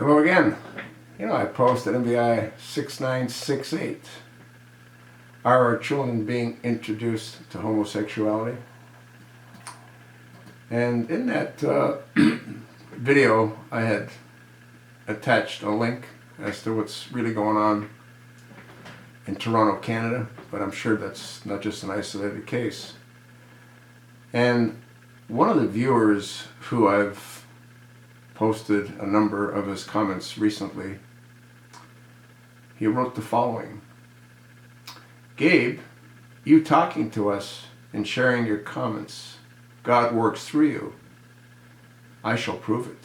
Hello again. I posted MVI 6968. Are our children being introduced to homosexuality? And in that video, I had attached a link as to what's really going on in Toronto, Canada, but I'm sure that's not just an isolated case. And one of the viewers who I've posted a number of his comments recently, he wrote the following: Gabe, you talking to us and sharing your comments, God works through you. I shall prove it.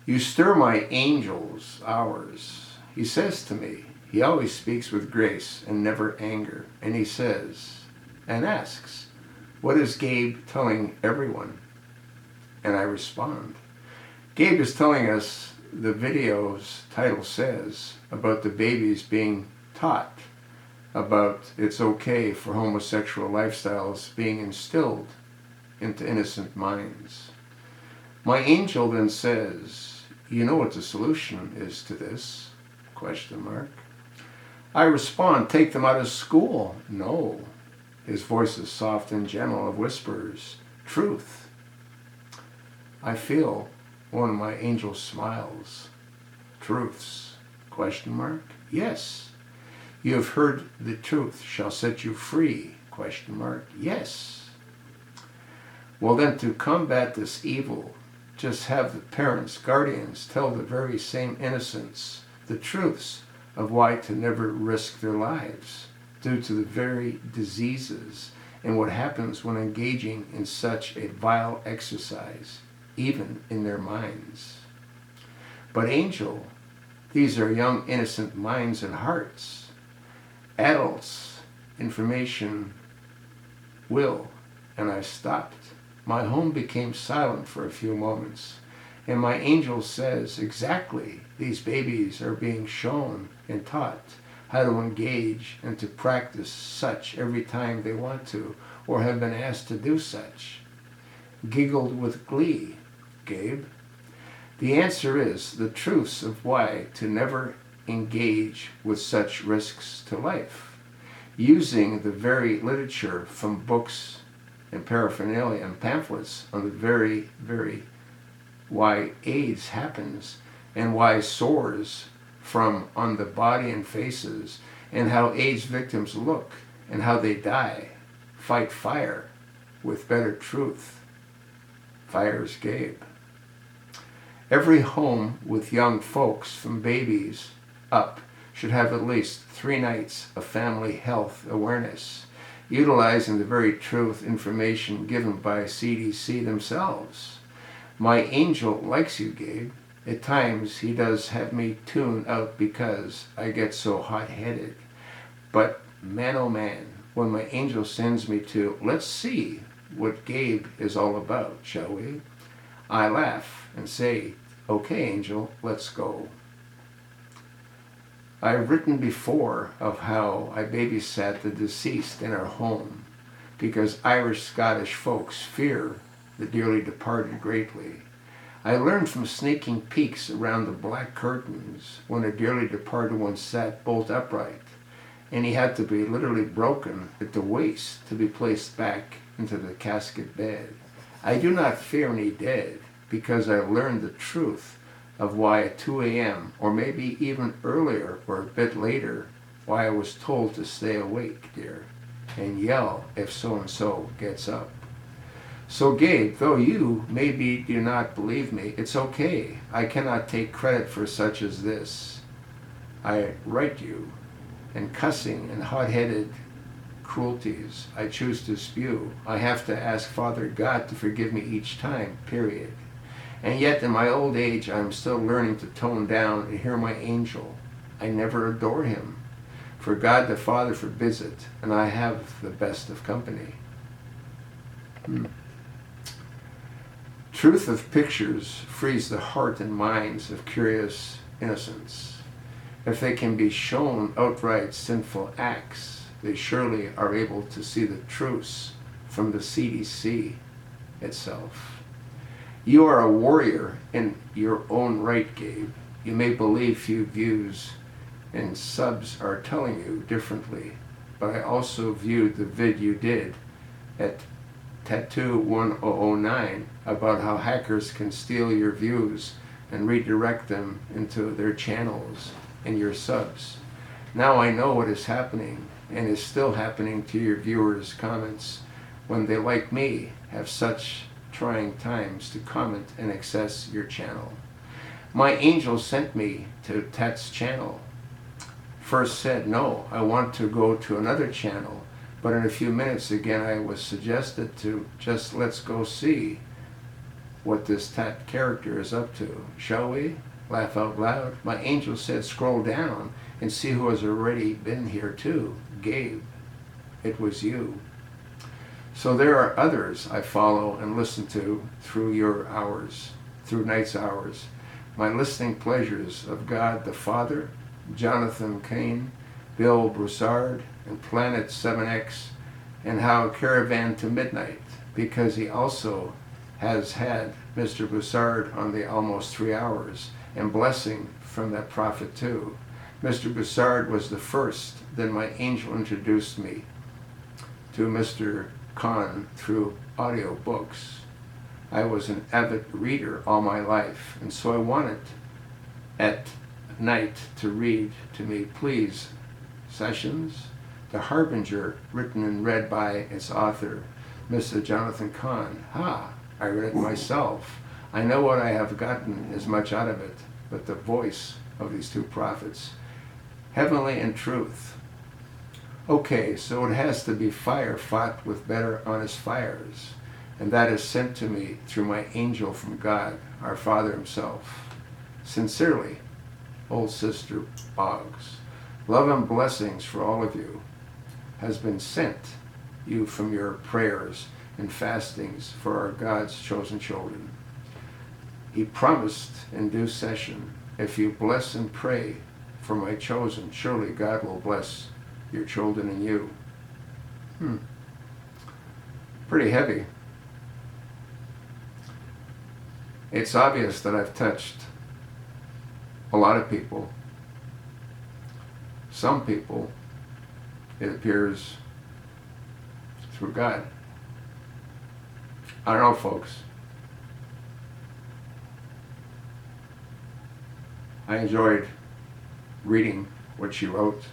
You stir my angels hours. He says to me, he always speaks with grace and never anger. And he says and asks, what is Gabe telling everyone? And I respond, Gabe is telling us the video's title says about the babies being taught about it's okay for homosexual lifestyles being instilled into innocent minds. My angel then says, you know what the solution is to this? ? I respond, take them out of school. No. His voice is soft and gentle of whispers. Truth. I feel one of my angels smiles. Truths? ? Yes. You have heard the truth shall set you free? ? Yes. Well then, to combat this evil, just have the parents, guardians tell the very same innocents the truths of why to never risk their lives due to the very diseases and what happens when engaging in such a vile exercise, even in their minds. But angel, these are young innocent minds and hearts. Adults, information will, and I stopped. My home became silent for a few moments, and my angel says exactly these babies are being shown and taught how to engage and to practice such every time they want to or have been asked to do such. Giggled with glee, Gabe. The answer is the truths of why to never engage with such risks to life, using the very literature from books and paraphernalia and pamphlets on the very why AIDS happens and why sores from on the body and faces and how AIDS victims look and how they die. Fight fire with better truth. Fires Gabe. Every home with young folks from babies up should have at least 3 nights of family health awareness, utilizing the very truth information given by CDC themselves. My angel likes you, Gabe. At times he does have me tune out because I get so hot-headed. But man oh man, when my angel sends me to, let's see what Gabe is all about, shall we? I laugh and say, okay, angel, let's go. I've written before of how I babysat the deceased in our home because Irish-Scottish folks fear the dearly departed greatly. I learned from sneaking peeks around the black curtains when a dearly departed one sat bolt upright, and he had to be literally broken at the waist to be placed back into the casket bed. I do not fear any dead because I learned the truth of why at 2 a.m. or maybe even earlier or a bit later, why I was told to stay awake, dear, and yell if so-and-so gets up. So Gabe, though you maybe do not believe me, it's okay. I cannot take credit for such as this. I write you, and cussing and hot-headed cruelties I choose to spew. I have to ask Father God to forgive me each time, period. And yet in my old age, I'm still learning to tone down and hear my angel. I never adore him, for God the Father forbids it, and I have the best of company. Truth of pictures frees the heart and minds of curious innocents. If they can be shown outright sinful acts, they surely are able to see the truths from the CDC itself. You are a warrior in your own right, Gabe. You may believe few views and subs are telling you differently, but I also viewed the vid you did at Tattoo 1009 about how hackers can steal your views and redirect them into their channels and your subs. Now I know what is happening and is still happening to your viewers' comments when they, like me, have such trying times to comment and access your channel. My angel sent me to Tat's channel. First said, no, I want to go to another channel, but in a few minutes again I was suggested to just let's go see what this Tat character is up to. Shall we? Laugh out loud. My angel said scroll down and see who has already been here too. Gabe, it was you. So there are others I follow and listen to through your hours, through night's hours. My listening pleasures of God the Father, Jonathan Cain, Bill Broussard, and Planet 7X, and how Caravan to Midnight, because he also has had Mr. Broussard on the almost 3 hours, and blessing from that prophet too. Mr. Broussard was the first, then my angel introduced me to Mr. Khan through audio books. I was an avid reader all my life, and so I wanted at night to read to me, please, Sessions, The Harbinger, written and read by its author, Mr. Jonathan Kahn. I read it myself. I know what I have gotten as much out of it, but the voice of these two prophets, heavenly and truth. Okay, so it has to be fire fought with better honest fires, and that is sent to me through my angel from God, our Father himself. Sincerely, old sister Boggs. Love and blessings for all of you has been sent you from your prayers and fastings for our God's chosen children. He promised in due session, if you bless and pray for my chosen, surely God will bless your children and you. Pretty heavy. It's obvious that I've touched a lot of people. Some people, it appears, through God. I don't know, folks. I enjoyed reading what she wrote.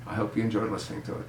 I hope you enjoyed listening to it.